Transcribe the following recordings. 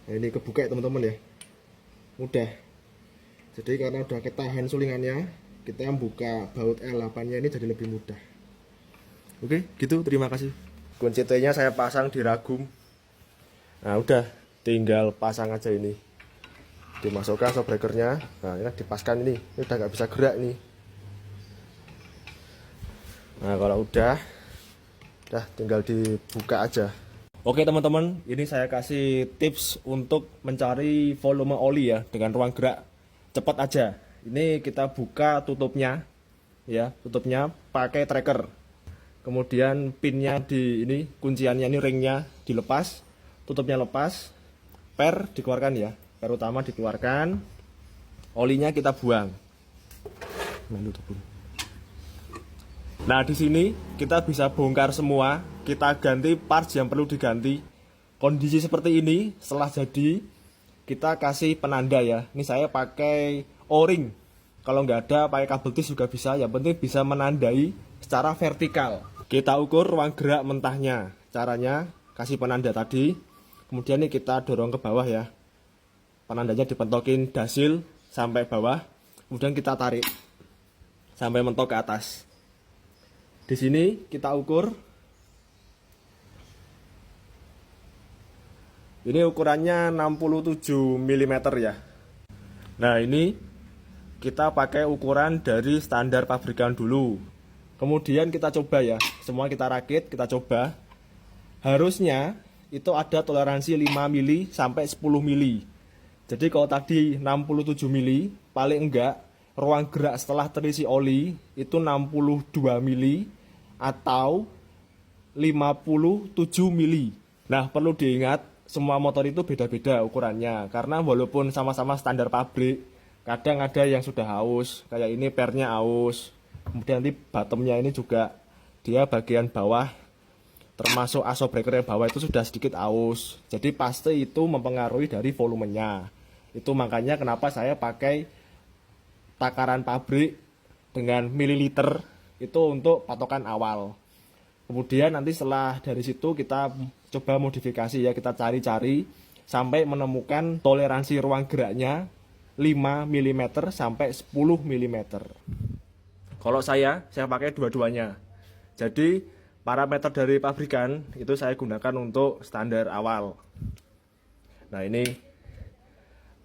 Nah, ini kebuka ya teman-teman ya, mudah. Jadi karena udah ketahan sulingannya, kita yang buka baut L8 nya ini jadi lebih mudah. Oke gitu, terima kasih. Kunci T nya saya pasang di ragum. Nah udah, tinggal pasang aja ini, dimasukkan shockbreakernya. Nah ini dipaskan, ini udah nggak bisa gerak nih. Nah kalau udah tinggal dibuka aja. Oke teman-teman, ini saya kasih tips untuk mencari volume oli ya dengan ruang gerak cepat aja. Ini kita buka tutupnya ya, tutupnya pakai tracker. Kemudian pinnya di ini, kunciannya ini, ringnya dilepas, tutupnya lepas, per dikeluarkan ya, per utama dikeluarkan, olinya kita buang. Nah di sini kita bisa bongkar semua, kita ganti parts yang perlu diganti. Kondisi seperti ini setelah jadi, kita kasih penanda ya. Ini saya pakai O-ring. Kalau nggak ada pakai kabel tis juga bisa. Yang penting bisa menandai secara vertikal. Kita ukur ruang gerak mentahnya. Caranya kasih penanda tadi. Kemudian ini kita dorong ke bawah ya. Penandanya dipentokin dasil sampai bawah. Kemudian kita tarik sampai mentok ke atas. Di sini kita ukur. Ini ukurannya 67 mm ya. Nah, ini kita pakai ukuran dari standar pabrikan dulu. Kemudian kita coba ya. Semua kita rakit, kita coba. Harusnya itu ada toleransi 5 mili sampai 10 mili. Jadi kalau tadi 67 mili, paling enggak ruang gerak setelah terisi oli itu 62 mili atau 57 mili. Nah, perlu diingat semua motor itu beda-beda ukurannya, karena walaupun sama-sama standar pabrik, kadang ada yang sudah aus, kayak ini pernya aus. Kemudian nanti bottomnya ini juga, dia bagian bawah termasuk shockbreaker yang bawah itu sudah sedikit aus. Jadi pasti itu mempengaruhi dari volumenya. Itu makanya kenapa saya pakai takaran pabrik dengan mililiter itu untuk patokan awal. Kemudian nanti setelah dari situ kita coba modifikasi ya, kita cari-cari sampai menemukan toleransi ruang geraknya 5 mm sampai 10 mm. Kalau saya pakai dua-duanya. Jadi parameter dari pabrikan itu saya gunakan untuk standar awal. Nah ini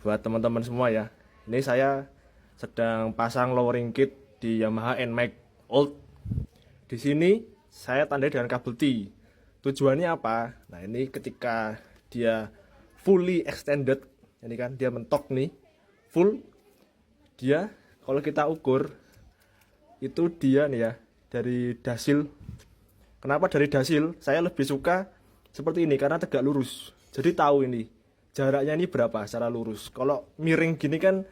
buat teman-teman semua ya. Ini saya sedang pasang lowering kit di Yamaha NMAX Old. Di sini saya tandai dengan kabel T. Tujuannya apa? Nah ini ketika dia fully extended, ini kan dia mentok nih, full, dia kalau kita ukur itu dia nih ya, dari dasil. Kenapa dari dasil? Saya lebih suka seperti ini karena tegak lurus. Jadi tahu ini jaraknya ini berapa secara lurus. Kalau miring gini kan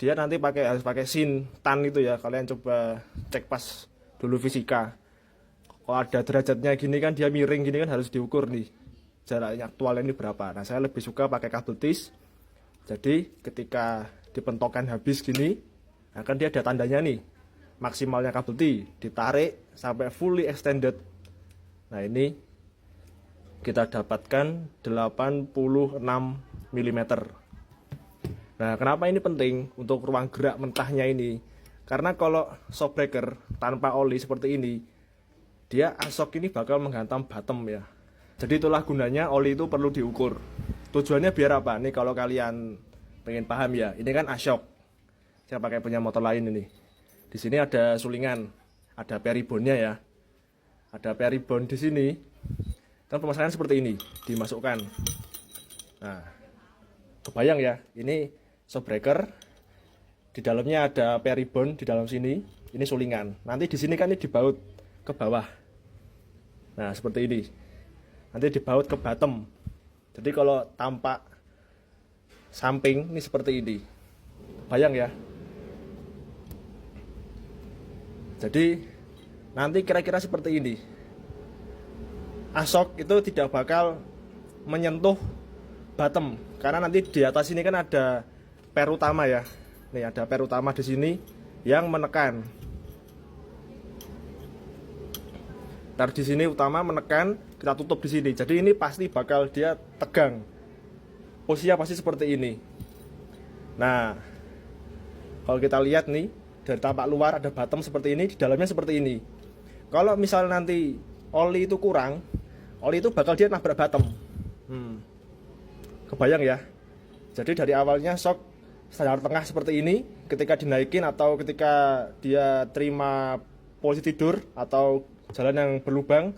dia nanti harus pakai sin tan itu ya. Kalian coba cek pas dulu fisika. Kalau ada derajatnya gini kan dia miring gini kan harus diukur nih jaraknya aktualnya ini berapa. Nah saya lebih suka pakai kabel tis. Jadi ketika dipentokan habis gini, akan dia ada tandanya nih, maksimalnya kabel T, ditarik sampai fully extended. Nah ini kita dapatkan 86 mm. Nah kenapa ini penting untuk ruang gerak mentahnya ini? Karena kalau shockbreaker tanpa oli seperti ini, dia asok ini bakal menghantam bottom ya. Jadi itulah gunanya oli itu perlu diukur. Tujuannya biar apa? Nih kalau kalian pengen paham ya, ini kan asok. Saya pakai punya motor lain ini. Di sini ada sulingan, ada peribonnya ya. Ada peribon di sini. Kan pemasangan seperti ini, dimasukkan. Nah, kebayang ya, ini shockbreaker. Di dalamnya ada peribon di dalam sini. Ini sulingan. Nanti di sini kan ini dibaut ke bawah. Nah, seperti ini. Nanti dibaut ke bottom. Jadi kalau tampak samping ini seperti ini. Bayang ya. Jadi nanti kira-kira seperti ini. Asok itu tidak bakal menyentuh bottom karena nanti di atas ini kan ada per utama ya. Nih ada per utama di sini yang menekan. Ntar di sini utama menekan, kita tutup di sini. Jadi ini pasti bakal dia tegang. posisinya pasti seperti ini. Nah, kalau kita lihat nih, dari tampak luar ada bottom seperti ini, di dalamnya seperti ini. Kalau misal nanti oli itu kurang, oli itu bakal dia nabrak bottom. Kebayang ya? Jadi dari awalnya shock standar tengah seperti ini, ketika dinaikin atau ketika dia terima posisi tidur atau jalan yang berlubang,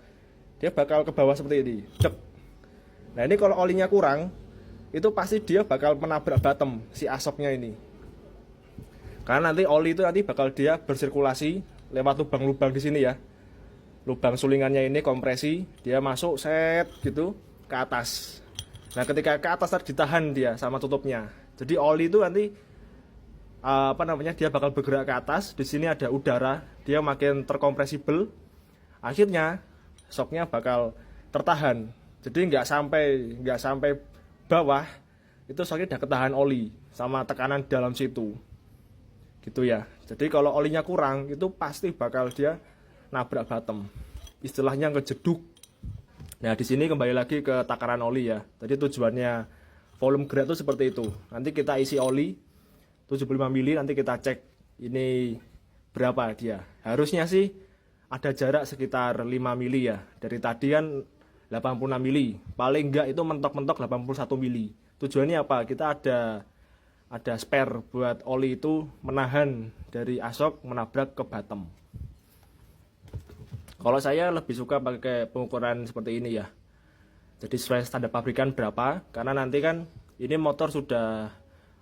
dia bakal ke bawah seperti ini. Cek. Nah ini kalau olinya kurang, itu pasti dia bakal menabrak bottom si asoknya ini. Karena nanti oli itu nanti bakal dia bersirkulasi lewat lubang-lubang di sini ya. Lubang sulingannya ini kompresi, dia masuk set gitu ke atas. Nah ketika ke atas tadi ditahan dia sama tutupnya. Jadi oli itu nanti dia bakal bergerak ke atas. Di sini ada udara, dia makin terkompresibel. Akhirnya shocknya bakal tertahan. Jadi nggak sampai bawah, itu shocknya udah ketahan oli sama tekanan dalam situ. Gitu ya. Jadi kalau olinya kurang, itu pasti bakal dia nabrak bottom. Istilahnya ngejeduk. Nah, di sini kembali lagi ke takaran oli ya. Tadi tujuannya volume gerak itu seperti itu. Nanti kita isi oli 75 mili, nanti kita cek ini berapa dia. Harusnya sih ada jarak sekitar 5 mili ya. Dari tadi kan 86 mili. Paling enggak itu mentok-mentok 81 mili. Tujuannya apa? Kita ada spare buat oli itu menahan dari asok menabrak ke bottom. Kalau saya lebih suka pakai pengukuran seperti ini ya. Jadi sesuai standar pabrikan berapa, karena nanti kan ini motor sudah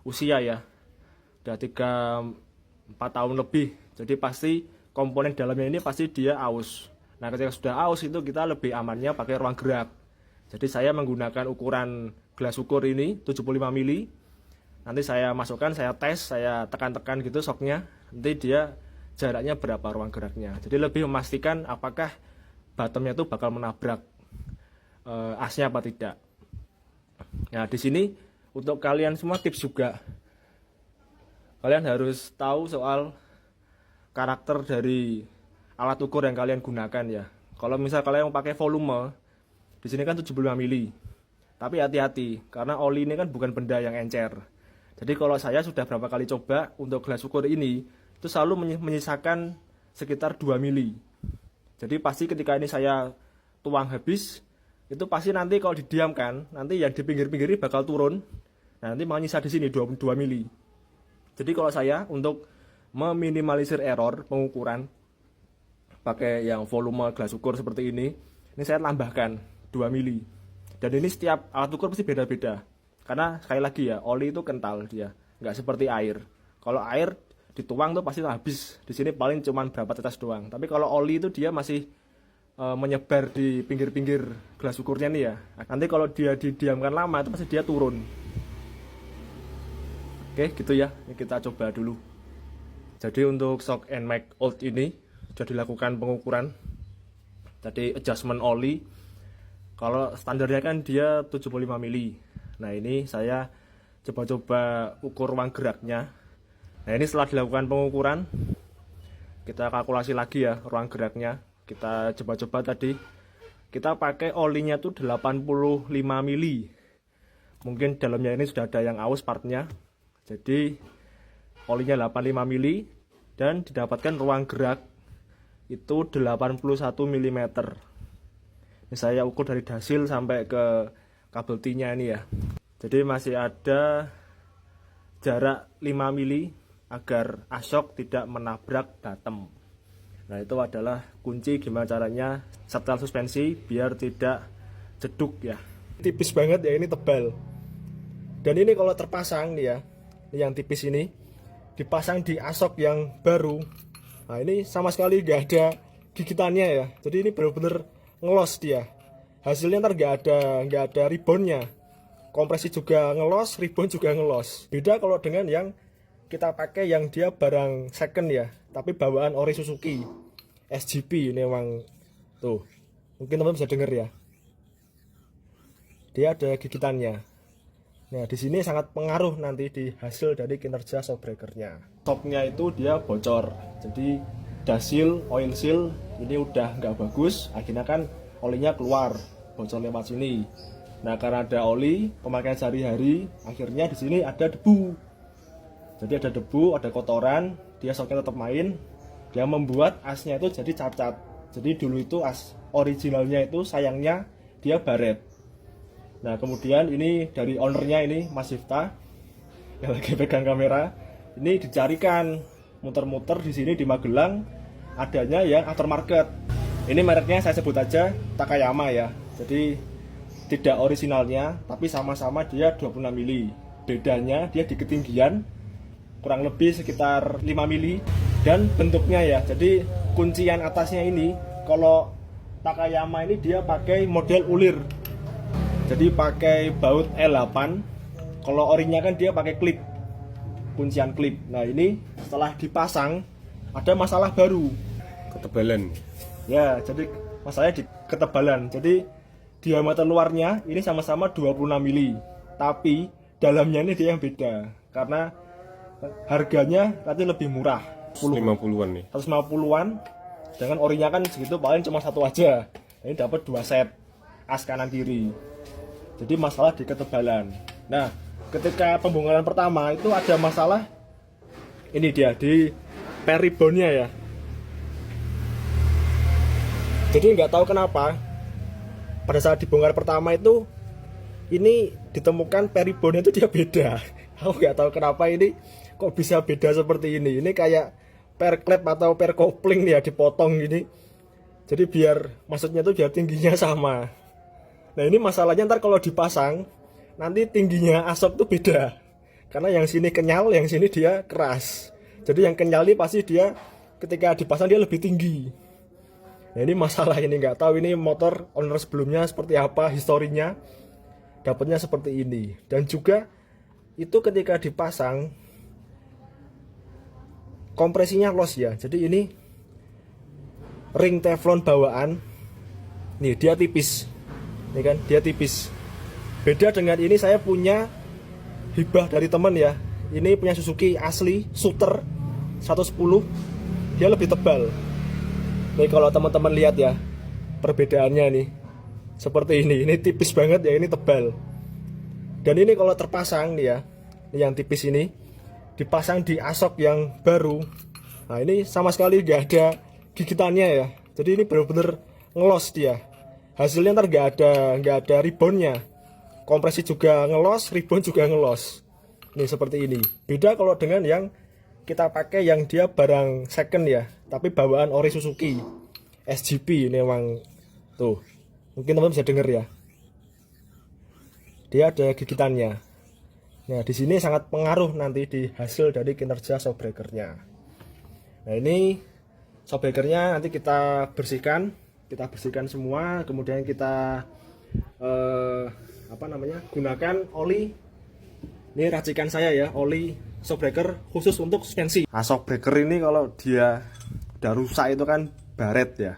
usia ya. Udah 3-4 tahun lebih. Jadi pasti komponen dalamnya ini pasti dia aus. Nah ketika sudah aus itu kita lebih amannya pakai ruang gerak. Jadi saya menggunakan ukuran gelas ukur ini 75 mili. Nanti saya masukkan, saya tes, saya tekan-tekan gitu shocknya. Nanti dia jaraknya berapa ruang geraknya. Jadi lebih memastikan apakah bottomnya itu bakal menabrak asnya apa tidak. Nah di sini untuk kalian semua tips juga. Kalian harus tahu soal karakter dari alat ukur yang kalian gunakan ya. Kalau misal kalian mau pakai volume, di sini kan 75 mili. Tapi hati-hati karena oli ini kan bukan benda yang encer. Jadi kalau saya sudah berapa kali coba untuk gelas ukur ini, itu selalu menyisakan sekitar 2 mili. Jadi pasti ketika ini saya tuang habis, itu pasti nanti kalau didiamkan, nanti yang di pinggir-pinggir ini bakal turun. Nah, nanti menyisa di sini 2 mili. Jadi kalau saya untuk meminimalisir error pengukuran pakai yang volume gelas ukur seperti ini saya tambahkan 2 mili. Dan ini setiap alat ukur pasti beda-beda. Karena sekali lagi ya, oli itu kental dia, nggak seperti air. Kalau air dituang tuh pasti habis. Di sini paling cuma berapa tetes doang. Tapi kalau oli itu dia masih menyebar di pinggir-pinggir gelas ukurnya nih ya. Nanti kalau dia didiamkan lama itu pasti dia turun. Oke, gitu ya. Ini kita coba dulu. Jadi untuk shock NMAX Old ini sudah dilakukan pengukuran. Jadi adjustment oli. Kalau standarnya kan dia 75 mili. Nah, ini saya coba-coba ukur ruang geraknya. Nah, ini setelah dilakukan pengukuran, kita kalkulasi lagi ya ruang geraknya. Kita coba-coba tadi. Kita pakai olinya tuh 85 mili. Mungkin dalamnya ini sudah ada yang aus partnya. Jadi olinya 85 mili dan didapatkan ruang gerak itu 81 mm. Ini saya ukur dari dasil sampai ke kabel T-nya ini ya. Jadi masih ada jarak 5 mili agar asok tidak menabrak bottom. Nah, itu adalah kunci gimana caranya setel suspensi biar tidak jeduk ya. Tipis banget ya, ini tebal. Dan ini kalau terpasang nih ya, ini yang tipis ini dipasang di asok yang baru. Nah, ini sama sekali nggak ada gigitannya ya. Jadi ini benar-benar ngelos dia. Hasilnya ntar nggak ada reboundnya. Kompresi juga ngelos, rebound juga ngelos. Beda kalau dengan yang kita pakai yang dia barang second ya, tapi bawaan ori Suzuki SGP. Ini memang tuh, mungkin teman-teman bisa denger ya, dia ada gigitannya. Nah, di sini sangat pengaruh nanti di hasil dari kinerja shock breakernya. Shocknya itu dia bocor, jadi dasil, oil seal ini udah nggak bagus. Akhirnya kan olinya keluar, bocor lewat sini. Nah, karena ada oli pemakaian sehari-hari, akhirnya di sini ada debu. Jadi ada debu, ada kotoran, dia soknya tetap main, yang membuat asnya itu jadi cacat. Jadi dulu itu as originalnya itu sayangnya dia baret. Nah, kemudian ini dari ownernya ini Mas Yifta yang lagi pegang kamera, ini dicarikan muter-muter di sini di Magelang adanya yang aftermarket. Ini mereknya saya sebut aja Takayama ya. Jadi tidak originalnya, tapi sama-sama dia 26 mili. Bedanya dia di ketinggian kurang lebih sekitar 5 mili dan bentuknya ya. Jadi kuncian atasnya ini kalau Takayama ini dia pakai model ulir. Jadi pakai baut L8. Kalau orinya kan dia pakai klip, kuncian klip. Nah, ini setelah dipasang ada masalah baru, Ketebalan. ya. Jadi masalahnya di ketebalan. Jadi diameter luarnya ini sama-sama 26 mili, tapi dalamnya ini dia yang beda karena harganya nanti lebih murah, 50-an nih. 150-an. Dengan orinya kan segitu, paling cuma satu aja. Ini dapat 2 set as kanan kiri. Jadi masalah di ketebalan. Nah, ketika pembongkaran pertama itu ada masalah ini dia di peribonnya ya. Jadi nggak tahu kenapa pada saat dibongkar pertama itu ini ditemukan peribonnya itu dia beda. Aku nggak tahu kenapa ini kok bisa beda seperti ini. Ini kayak per klep atau per kopling ya, dipotong gini. Jadi biar maksudnya tuh biar tingginya sama. Nah, ini masalahnya ntar kalau dipasang nanti tingginya asap tuh beda. Karena yang sini kenyal, yang sini dia keras. Jadi yang kenyal ini pasti dia ketika dipasang dia lebih tinggi. Nah, ini masalah ini, nggak tahu ini motor owner sebelumnya seperti apa historinya, dapatnya seperti ini. Dan juga itu ketika dipasang kompresinya los ya. Jadi ini ring teflon bawaan, nih dia tipis, nih kan dia tipis. Beda dengan ini, saya punya hibah dari teman ya. Ini punya Suzuki asli Shooter 110, dia lebih tebal. Nih kalau teman-teman lihat ya perbedaannya nih, seperti ini tipis banget ya, ini tebal. Dan ini kalau terpasang nih ya, ini yang tipis ini dipasang di asok yang baru, nah ini sama sekali nggak ada gigitannya ya. Jadi ini benar-benar ngelos dia. Hasilnya ntar nggak ada ribonnya. Kompresi juga ngelos, ribon juga ngelos. Nih seperti ini. Beda kalau dengan yang kita pakai yang dia barang second ya, tapi bawaan ori Suzuki SGP. Ini memang tuh, mungkin teman-teman bisa denger ya, dia ada gigitannya. Nah, di sini sangat pengaruh nanti di hasil dari kinerja shockbreakernya. Nah, ini shockbreakernya nanti kita bersihkan semua, kemudian kita gunakan oli. Ini racikan saya ya, oli shockbreaker khusus untuk suspensi. Nah, shockbreaker ini kalau dia udah rusak itu kan baret ya.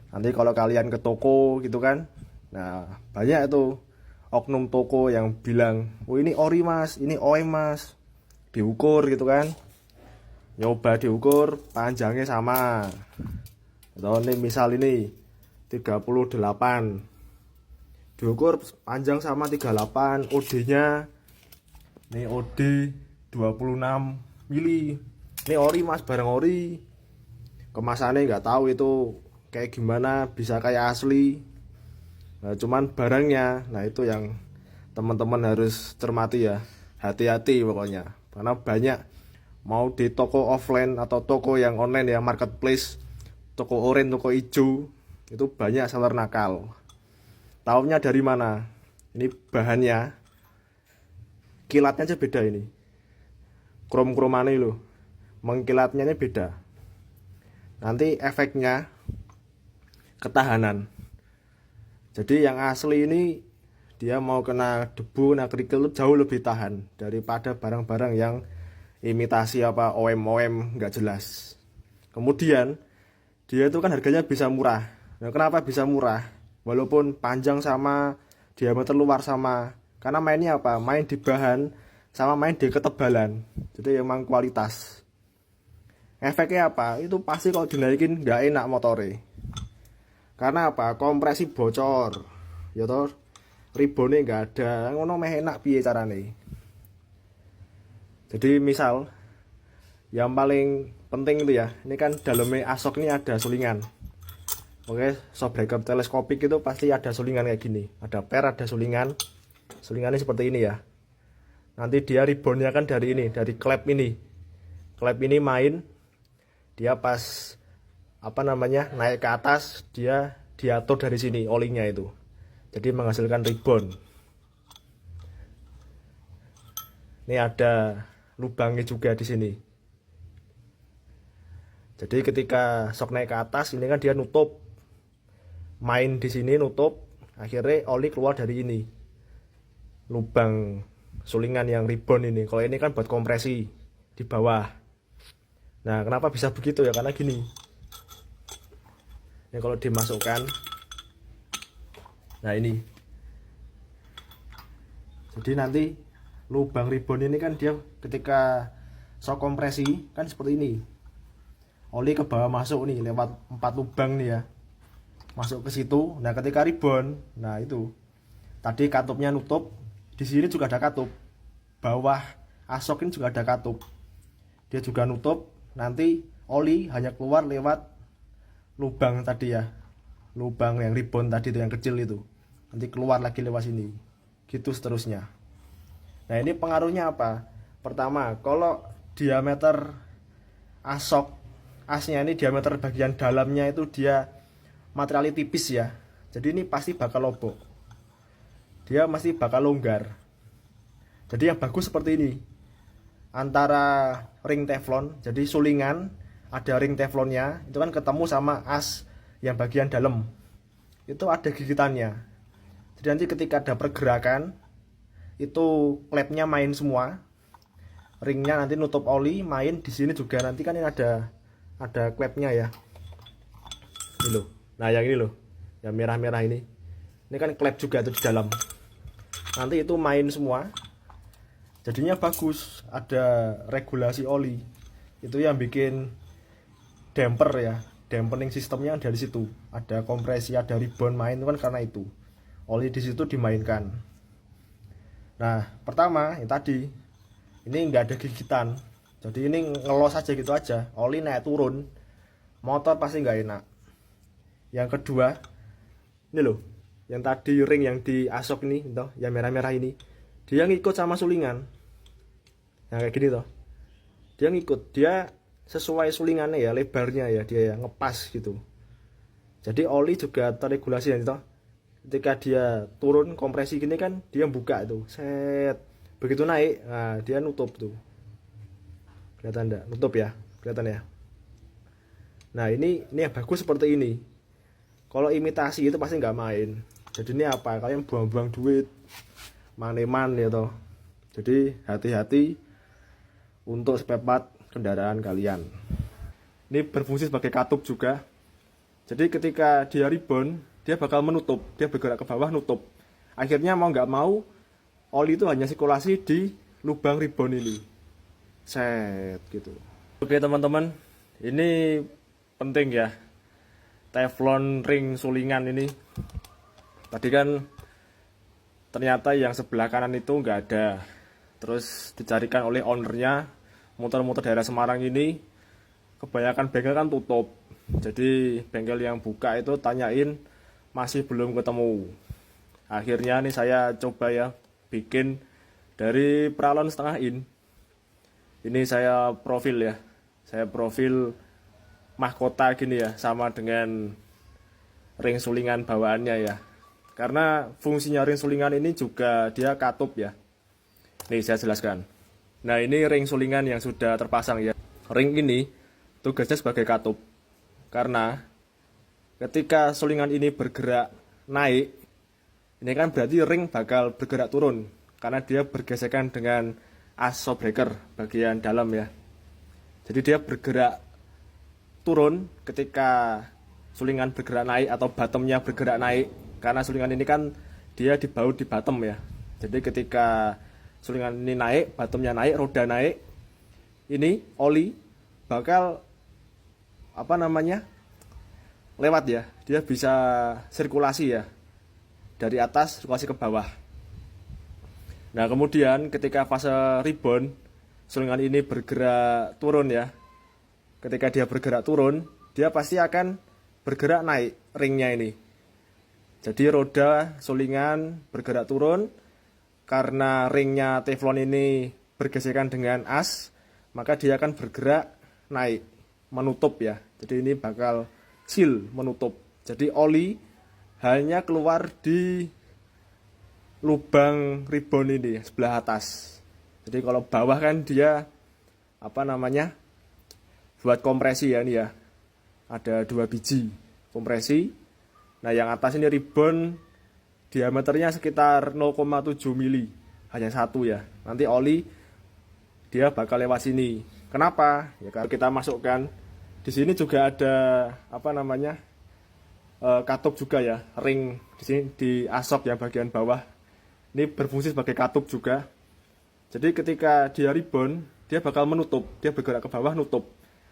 Nanti kalau kalian ke toko gitu kan, nah banyak itu oknum toko yang bilang, oh ini ori mas, ini OEM mas, diukur gitu kan, nyoba diukur panjangnya sama, atau ini misal ini 38, diukur panjang sama 38, OD nya ini OD 26 mili, ini ori mas, barang ori, kemasannya nggak tahu itu kayak gimana, bisa kayak asli. Nah, cuman barangnya, nah itu yang teman-teman harus cermati ya, hati-hati pokoknya. Karena banyak mau di toko offline atau toko yang online ya, marketplace, toko oranye, toko hijau, itu banyak seller nakal. Taunya dari mana? Ini bahannya, kilatnya aja beda ini. Krom-kromannya loh, mengkilatnya beda. Nanti efeknya ketahanan. Jadi yang asli ini dia mau kena debu, kena kerikil jauh lebih tahan daripada barang-barang yang imitasi apa OEM nggak jelas. Kemudian dia itu kan harganya bisa murah. Nah, kenapa bisa murah? Walaupun panjang sama, diameter luar sama. Karena mainnya apa? Main di bahan sama main di ketebalan. Jadi emang kualitas. Efeknya apa? Itu pasti kalau dinaikin nggak enak motornya. Karena apa? Kompresi bocor, ya toh. ribbonnya nggak ada, ngono meh enak piye carane. Jadi misal yang paling penting itu ya, ini kan dalamnya asok ini ada sulingan. Oke, shockbreaker teleskopik itu pasti ada sulingan kayak gini, ada per, ada sulingan. Sulingannya seperti ini ya. Nanti dia ribbonnya kan dari ini, dari klep ini. Klep ini main, dia pas naik ke atas, dia diatur dari sini olinya itu. Jadi menghasilkan ribbon. Ini ada lubangnya juga di sini. Jadi ketika shock naik ke atas, ini kan dia nutup. Main di sini nutup, akhirnya oli keluar dari ini. Lubang sulingan yang ribbon ini. Kalau ini kan buat kompresi di bawah. Nah, kenapa bisa begitu ya? Karena gini. Ini kalau dimasukkan, nah ini. Jadi nanti lubang ribbon ini kan dia ketika shock kompresi kan seperti ini. Oli ke bawah masuk nih lewat 4 lubang nih ya. Masuk ke situ. Nah, ketika ribbon, nah itu. Tadi katupnya nutup, di sini juga ada katup. Bawah asok ini juga ada katup. Dia juga nutup, nanti oli hanya keluar lewat lubang tadi ya. Lubang yang ribbon tadi itu yang kecil itu. Nanti keluar lagi lewat sini. Gitu seterusnya. Nah, ini pengaruhnya apa? Pertama, kalau diameter asok, asnya ini diameter bagian dalamnya itu dia materialnya tipis ya. Jadi ini pasti bakal lobok. Dia masih bakal longgar. Jadi yang bagus seperti ini. Antara ring teflon, jadi sulingan ada ring teflonnya, itu kan ketemu sama as yang bagian dalam. Itu ada gigitannya. Jadi nanti ketika ada pergerakan, itu klepnya main semua. Ringnya nanti nutup oli, main di sini juga nanti kan ini ada klepnya ya. Ini loh. Nah, yang ini loh, yang merah-merah ini kan klep juga tuh di dalam. Nanti itu main semua, jadinya bagus. Ada regulasi oli, itu yang bikin damper ya, dampening sistemnya dari situ. Ada kompresi, ada ribbon main itu kan karena itu oli di situ dimainkan. Nah, pertama yang tadi ini nggak ada gigitan, jadi ini ngelos aja gitu aja. Oli naik turun, motor pasti nggak enak. Yang kedua, ini loh, yang tadi ring yang di asok ini, toh, yang merah-merah ini, dia ngikut sama sulingan, yang kayak gini toh, dia ngikut, dia sesuai sulingannya ya, lebarnya ya, dia ya ngepas gitu. Jadi oli juga terregulasi ya, toh. Ketika dia turun kompresi gini kan, dia buka itu, set, begitu naik, nah dia nutup tuh, kelihatan enggak? Nutup ya, kelihatan ya. Nah ini yang bagus seperti ini. Kalau imitasi itu pasti nggak main. Jadi ini apa? Kalian buang-buang duit, maneman ya toh. Jadi hati-hati untuk spare part kendaraan kalian. Ini berfungsi sebagai katup juga. Jadi ketika dia ribbon, dia bakal menutup, dia bergerak ke bawah nutup. Akhirnya mau nggak mau, oli itu hanya sirkulasi di lubang ribbon ini. Set gitu. Oke teman-teman, ini penting ya. Teflon ring sulingan ini tadi kan ternyata yang sebelah kanan itu nggak ada, terus dicarikan oleh ownernya. Motor-motor daerah Semarang ini kebanyakan bengkel kan tutup, jadi bengkel yang buka itu tanyain masih belum ketemu. Akhirnya nih saya coba ya bikin dari pralon setengah in. Ini saya profil ya, saya profil mahkota gini ya, sama dengan ring sulingan bawaannya ya. Karena fungsinya ring sulingan ini juga dia katup ya. Nih saya jelaskan. Nah ini ring sulingan yang sudah terpasang ya. Ring ini tugasnya sebagai katup. Karena ketika sulingan ini bergerak naik, ini kan berarti ring bakal bergerak turun. Karena dia bergesekan dengan as shockbreaker bagian dalam ya. Jadi dia bergerak turun ketika sulingan bergerak naik atau bottomnya bergerak naik, karena sulingan ini kan dia dibaut di bottom ya. Jadi ketika sulingan ini naik, bottomnya naik, roda naik, ini oli bakal lewat ya, dia bisa sirkulasi ya. dari atas sirkulasi ke bawah. Nah, kemudian ketika fase rebound, sulingan ini bergerak turun ya. Ketika dia bergerak turun, dia pasti akan bergerak naik ringnya ini. Jadi roda sulingan bergerak turun, karena ringnya teflon ini bergesekan dengan as, maka dia akan bergerak naik, menutup ya. Jadi ini bakal seal, menutup. Jadi oli hanya keluar di lubang rebound ini sebelah atas. Jadi kalau bawah kan dia buat kompresi ya, ini ya. Ada 2 biji kompresi. Nah, yang atas ini rebound diameternya sekitar 0,7 mili, hanya satu ya. Nanti oli dia bakal lewat sini. Kenapa? Ya kalau kita masukkan di sini juga ada katup juga ya, ring di sini di asok ya bagian bawah. Ini berfungsi sebagai katup juga. Jadi ketika dia rebound, dia bakal menutup, dia bergerak ke bawah nutup.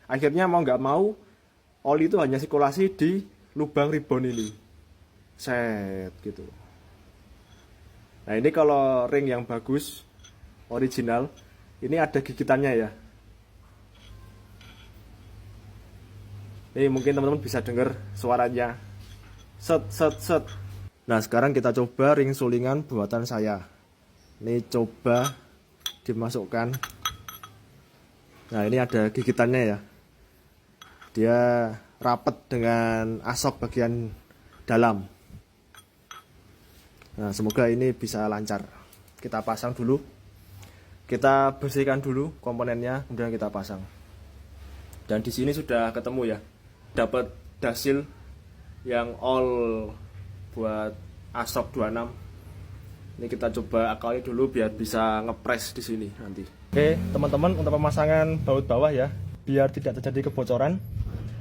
Akhirnya mau nggak mau, oli itu hanya sirkulasi di lubang rebound ini. Set gitu. Nah, ini kalau ring yang bagus, original, ini ada gigitannya ya. Ini mungkin teman-teman bisa dengar suaranya. Set, set, set. Nah, sekarang kita coba ring sulingan buatan saya. Ini coba dimasukkan. Nah, ini ada gigitannya ya. Dia rapat dengan asok bagian dalam. Nah, semoga ini bisa lancar. Kita pasang dulu. Kita bersihkan dulu komponennya, kemudian kita pasang. Dan di sini sudah ketemu ya. Dapat dasil yang all buat asok 26. Ini kita coba akali dulu biar bisa ngepres di sini nanti. Oke, teman-teman, untuk pemasangan baut bawah ya, biar tidak terjadi kebocoran,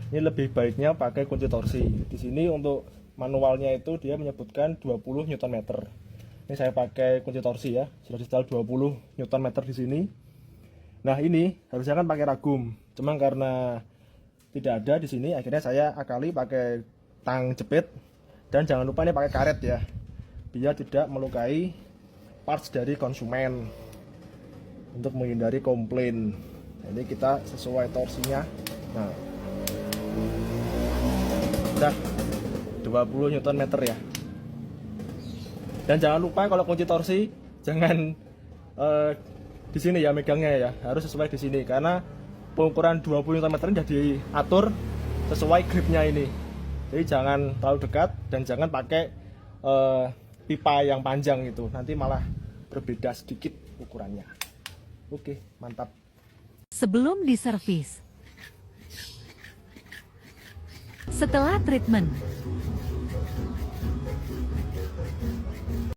ini lebih baiknya pakai kunci torsi. Di sini untuk manualnya itu dia menyebutkan 20 Nm. Ini saya pakai kunci torsi ya, sudah disetel 20 Nm di sini. Nah, ini harusnya kan pakai ragum, cuman karena tidak ada di sini, akhirnya saya akali pakai tang jepit. Dan jangan lupa ini pakai karet ya, biar tidak melukai parts dari konsumen, untuk menghindari komplain. Jadi kita sesuai torsinya. Nah, udah 20 Nm ya. Dan jangan lupa kalau kunci torsi jangan di sini ya megangnya ya, harus sesuai di sini karena pengukuran 20 Nm ini sudah diatur sesuai gripnya ini. Jadi jangan terlalu dekat dan jangan pakai pipa yang panjang itu, nanti malah berbeda sedikit ukurannya. Oke, mantap. Sebelum diservis, setelah treatment,